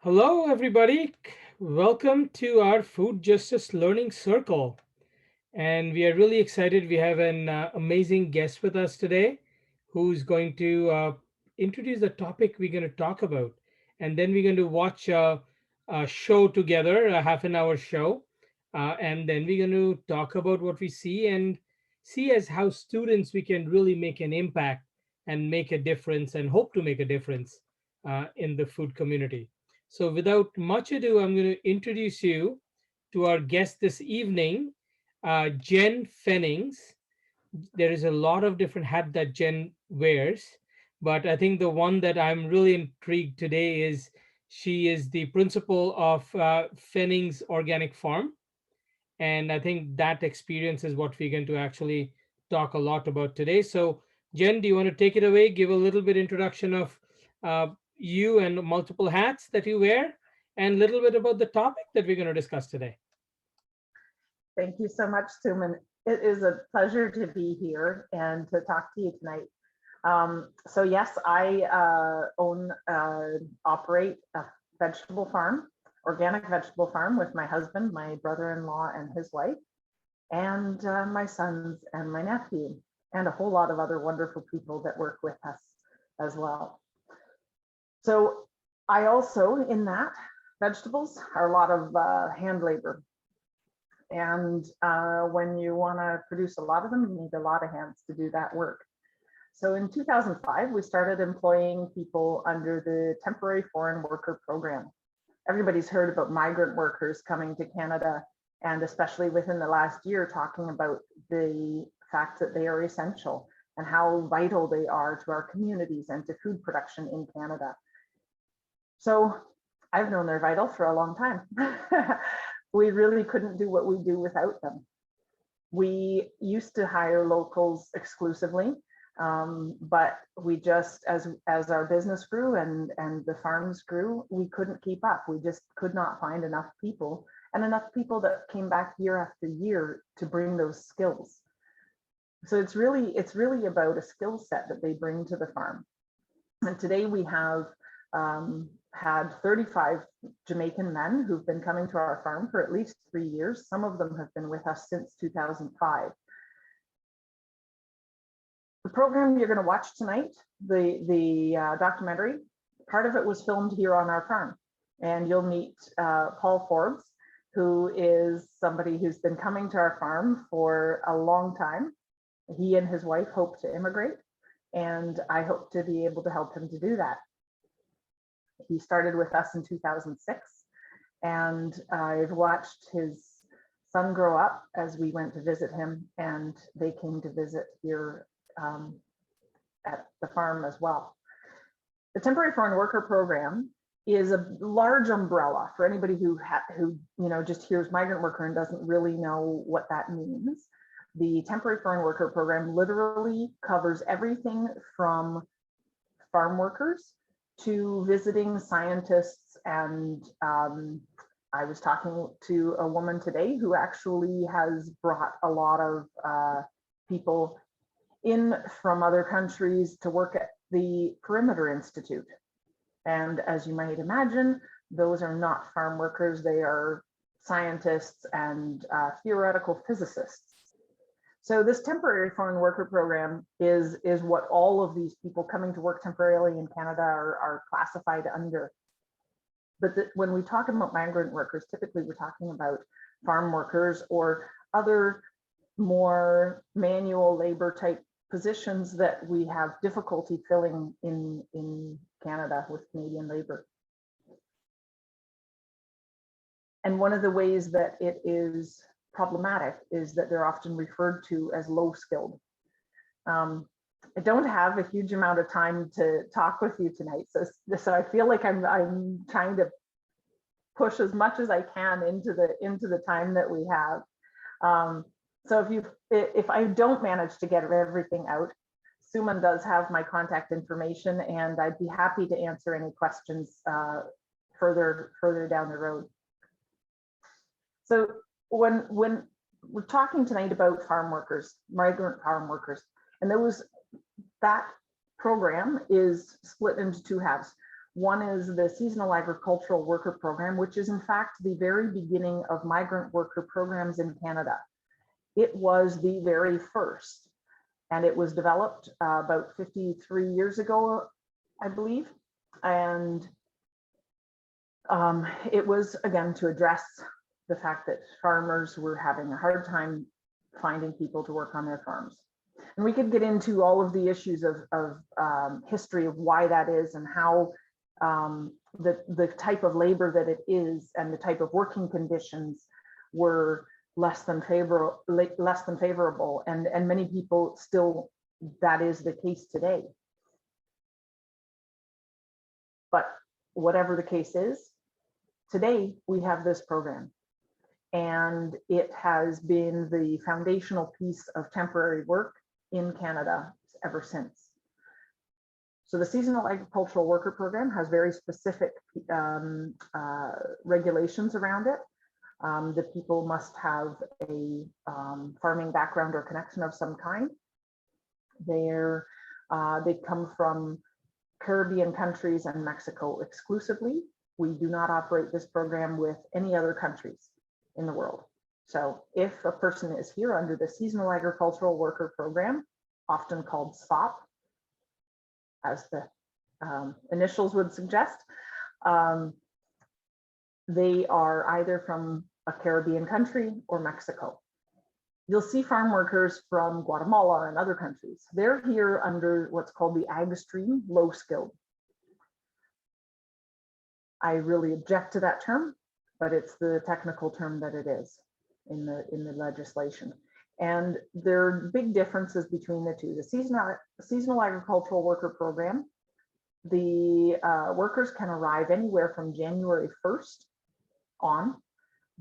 Hello, everybody. Welcome to our Food Justice Learning Circle. And we are really excited. We have an amazing guest with us today who's going to introduce the topic we're going to talk about. And then we're going to watch a show together, a half an hour show. And then we're going to talk about what we see and see as how students we can really make an impact and make a difference and hope to make a difference in the food community. So, without much ado, I'm going to introduce you to our guest this evening, Jen Fennings. There is a lot of different hat that Jen wears, but I think the one that I'm really intrigued today is she is the principal of Fennings Organic Farm, and I think that experience is what we're going to actually talk a lot about today. So, Jen, do you want to take it away? Give a little bit introduction of you and multiple hats that you wear, and a little bit about the topic that we're going to discuss today. Thank you so much, Suman. It is a pleasure to be here and to talk to you tonight. So yes, I operate a vegetable farm, organic vegetable farm with my husband, my brother-in-law and his wife, and my sons and my nephew, and a whole lot of other wonderful people that work with us as well. So I also, in that, vegetables are a lot of hand labor. And when you want to produce a lot of them, you need a lot of hands to do that work. So in 2005, we started employing people under the Temporary Foreign Worker Program. Everybody's heard about migrant workers coming to Canada, and especially within the last year, talking about the fact that they are essential and how vital they are to our communities and to food production in Canada. So I've known they're vital for a long time. We really couldn't do what we do without them. We used to hire locals exclusively, but we just, as our business grew and the farms grew, we couldn't keep up. We just could not find enough people, and enough people that came back year after year to bring those skills. So it's really about a skill set that they bring to the farm. And today we have had 35 Jamaican men who've been coming to our farm for at least 3 years. Some of them have been with us since 2005. The program you're going to watch tonight, the documentary, part of it was filmed here on our farm. And you'll meet Paul Forbes, who is somebody who's been coming to our farm for a long time. He and his wife hope to immigrate, and I hope to be able to help him to do that. He started with us in 2006, and I've watched his son grow up as we went to visit him, and they came to visit here at the farm as well. The Temporary Foreign Worker Program is a large umbrella for anybody who just hears migrant worker and doesn't really know what that means. The Temporary Foreign Worker Program literally covers everything from farm workers to visiting scientists. And I was talking to a woman today who actually has brought a lot of people in from other countries to work at the Perimeter Institute. And as you might imagine, those are not farm workers, they are scientists and theoretical physicists. So this Temporary Foreign Worker Program is what all of these people coming to work temporarily in Canada are classified under. But when we talk about migrant workers, typically we're talking about farm workers or other more manual labor type positions that we have difficulty filling in Canada with Canadian labor. And one of the ways that it is problematic is that they're often referred to as low skilled. I don't have a huge amount of time to talk with you tonight, so I feel like I'm trying to push as much as I can into the time that we have. So if I don't manage to get everything out, Suman does have my contact information, and I'd be happy to answer any questions further down the road. So when we're talking tonight about farm workers, migrant farm workers, and that program is split into two halves. One is the Seasonal Agricultural Worker Program, which is in fact the very beginning of migrant worker programs in Canada. It was the very first, and it was developed about 53 years ago, I believe. And it was, again, to address the fact that farmers were having a hard time finding people to work on their farms. And we could get into all of the issues of history of why that is, and how the type of labor that it is and the type of working conditions were less than favorable, and many people still, that is the case today. But whatever the case is, today we have this program, and it has been the foundational piece of temporary work in Canada ever since. So the Seasonal Agricultural Worker Program has very specific regulations around it. The people must have a farming background or connection of some kind. They come from Caribbean countries and Mexico exclusively. We do not operate this program with any other countries in the world. So if a person is here under the Seasonal Agricultural Worker Program, often called SOP, as the initials would suggest, they are either from a Caribbean country or Mexico. You'll see farm workers from Guatemala and other countries. They're here under what's called the ag stream, low skilled. I really object to that term, but it's the technical term that it is in the legislation. And there are big differences between the two. The seasonal agricultural worker program, the workers can arrive anywhere from January 1st on,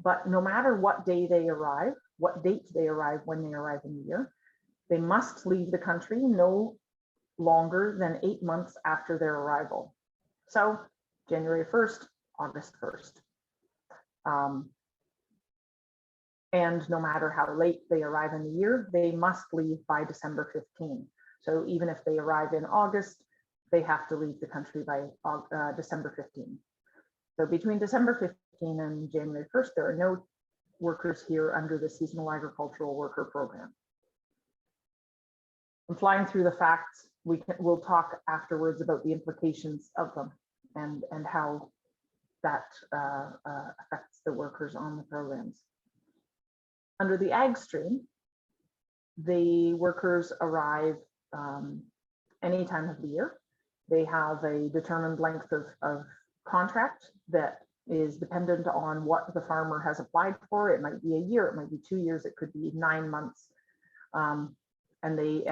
but no matter what day they arrive, what date they arrive, when they arrive in the year, they must leave the country no longer than 8 months after their arrival. So January 1st, August 1st. And no matter how late they arrive in the year, they must leave by December 15. So even if they arrive in August, they have to leave the country by December 15. So between December 15 and January 1st, there are no workers here under the Seasonal Agricultural Worker Program. I'm flying through the facts. We'll talk afterwards about the implications of them and how that affects the workers on the programs. Under the ag stream, the workers arrive any time of the year. They have a determined length of contract that is dependent on what the farmer has applied for. It might be a year, it might be 2 years, it could be 9 months. And they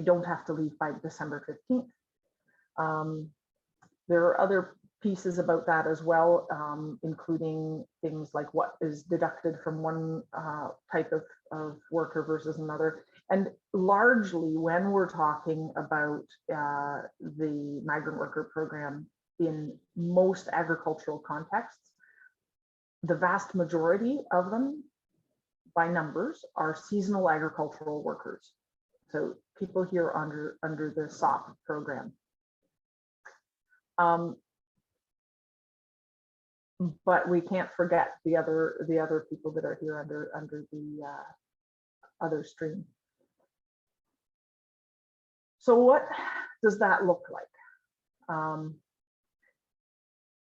don't have to leave by December 15th. There are other pieces about that as well, including things like what is deducted from one type of worker versus another. And largely when we're talking about the migrant worker program in most agricultural contexts, the vast majority of them by numbers are seasonal agricultural workers. So people here under the SOP program. But we can't forget the other people that are here under the other stream. So what does that look like?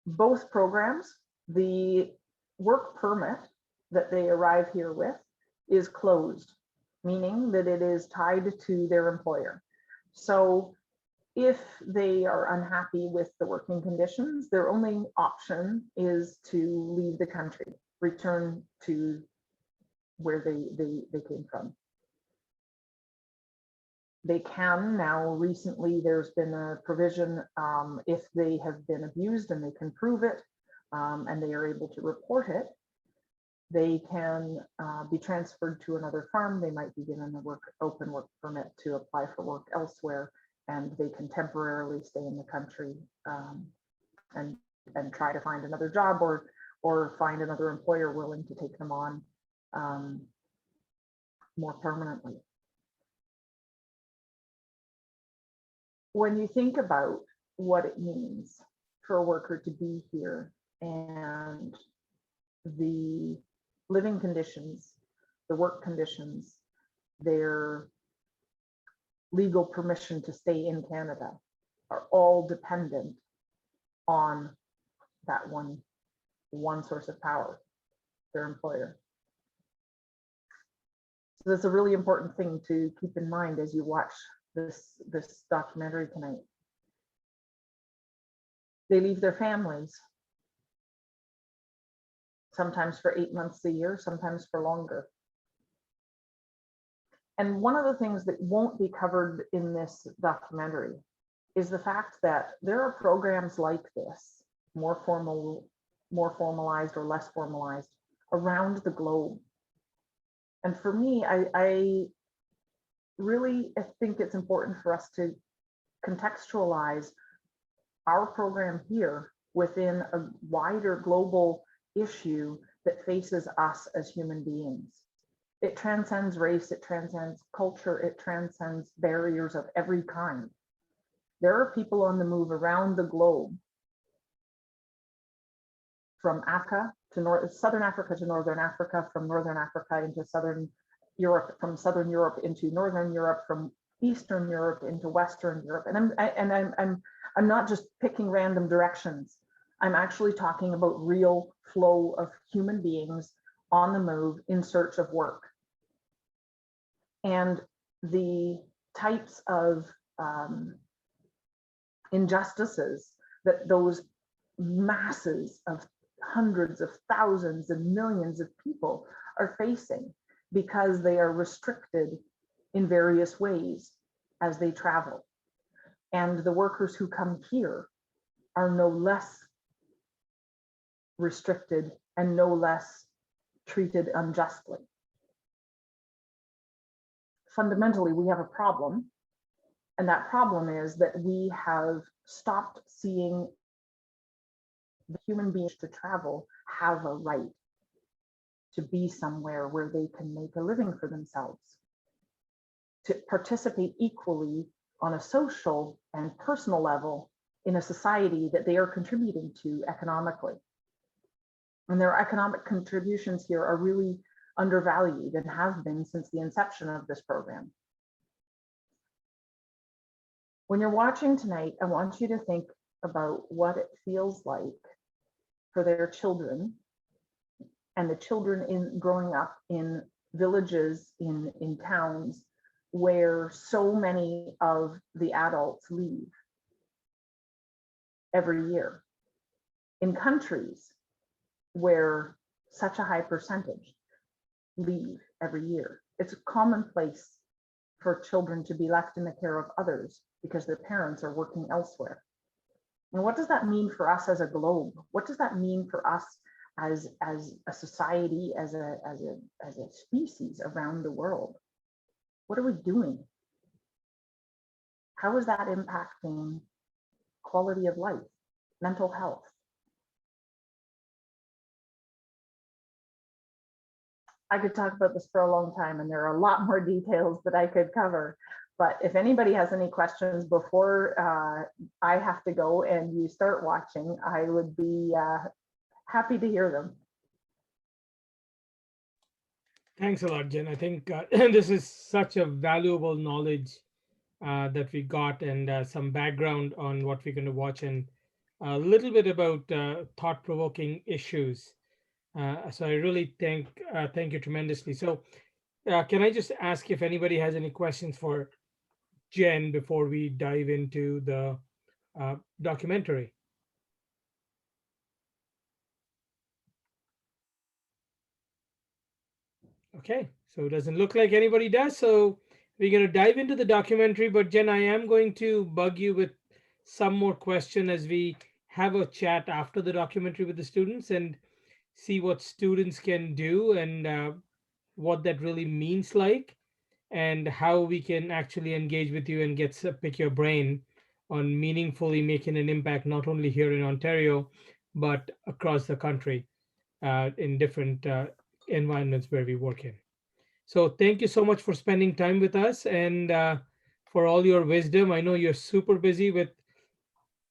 Both programs, the work permit that they arrive here with is closed, meaning that it is tied to their employer. So if they are unhappy with the working conditions, their only option is to leave the country, return to where they came from. They can now, recently there's been a provision, if they have been abused and they can prove it, and they are able to report it, they can be transferred to another farm. They might be given a open work permit to apply for work elsewhere, and they can temporarily stay in the country and try to find another job or find another employer willing to take them on more permanently. When you think about what it means for a worker to be here and the living conditions, the work conditions, their legal permission to stay in Canada are all dependent on that one source of power, their employer. So that's a really important thing to keep in mind as you watch this documentary tonight. They leave their families, sometimes for 8 months a year, sometimes for longer. And one of the things that won't be covered in this documentary is the fact that there are programs like this, more formalized or less formalized, around the globe. And for me, I really think it's important for us to contextualize our program here within a wider global issue that faces us as human beings. It transcends race, it transcends culture, it transcends barriers of every kind. There are people on the move around the globe, from Africa to Southern Africa to Northern Africa, from Northern Africa into Southern Europe, from Southern Europe into Northern Europe, from Eastern Europe into Western Europe. And I'm not just picking random directions. I'm actually talking about real flow of human beings on the move in search of work. And the types of injustices that those masses of hundreds of thousands and millions of people are facing because they are restricted in various ways as they travel. And the workers who come here are no less restricted and no less treated unjustly. Fundamentally, we have a problem. And that problem is that we have stopped seeing the human beings to travel have a right to be somewhere where they can make a living for themselves, to participate equally on a social and personal level in a society that they are contributing to economically. And their economic contributions here are really undervalued and have been since the inception of this program. When you're watching tonight, I want you to think about what it feels like for their children and the children growing up in villages, in towns where so many of the adults leave every year, in countries where such a high percentage leave every year. It's commonplace for children to be left in the care of others because their parents are working elsewhere. And what does that mean for us as a globe? What does that mean for us as a society, as a species around the world? What are we doing? How is that impacting quality of life, mental health? I could talk about this for a long time, and there are a lot more details that I could cover. But if anybody has any questions before I have to go and you start watching, I would be happy to hear them. Thanks a lot, Jen. I think this is such a valuable knowledge that we got, and some background on what we're going to watch, and a little bit about thought-provoking issues. So I really thank you tremendously. So can I just ask if anybody has any questions for Jen before we dive into the documentary? Okay, so it doesn't look like anybody does. So we're going to dive into the documentary. But Jen, I am going to bug you with some more question as we have a chat after the documentary with the students and see what students can do and what that really means like, and how we can actually engage with you and pick your brain on meaningfully making an impact not only here in Ontario but across the country in different environments where we work in. So thank you so much for spending time with us and for all your wisdom. I know you're super busy with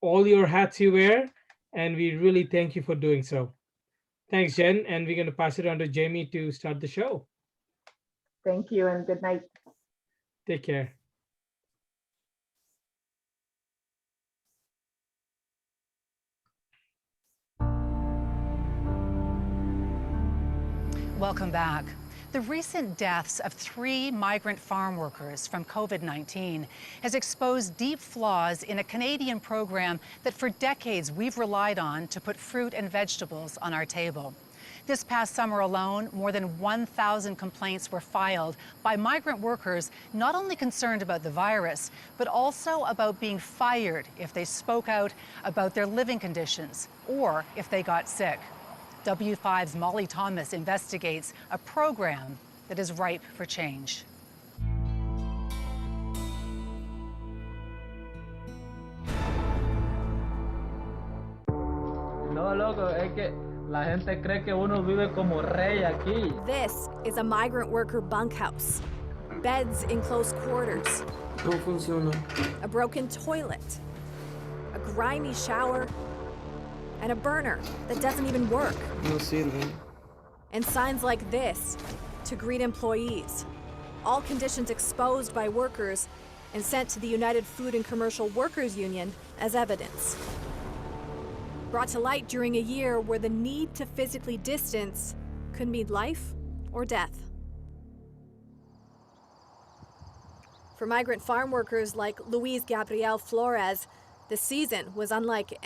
all your hats you wear, and we really thank you for doing so. Thanks, Jen, and we're going to pass it on to Jamie to start the show. Thank you and good night. Take care. Welcome back. The recent deaths of 3 migrant farm workers from COVID-19 has exposed deep flaws in a Canadian program that for decades we've relied on to put fruit and vegetables on our table. This past summer alone, more than 1,000 complaints were filed by migrant workers not only concerned about the virus, but also about being fired if they spoke out about their living conditions or if they got sick. W5's Molly Thomas investigates a program that is ripe for change. No, loco, es que la gente cree que uno vive como rey aquí. This is a migrant worker bunkhouse. Beds in close quarters. No funciona. A broken toilet. A grimy shower. And a burner that doesn't even work. No sirven. And signs like this to greet employees. All conditions exposed by workers and sent to the United Food and Commercial Workers Union as evidence. Brought to light during a year where the need to physically distance could mean life or death. For migrant farm workers like Luis Gabriel Flores, the season was unlike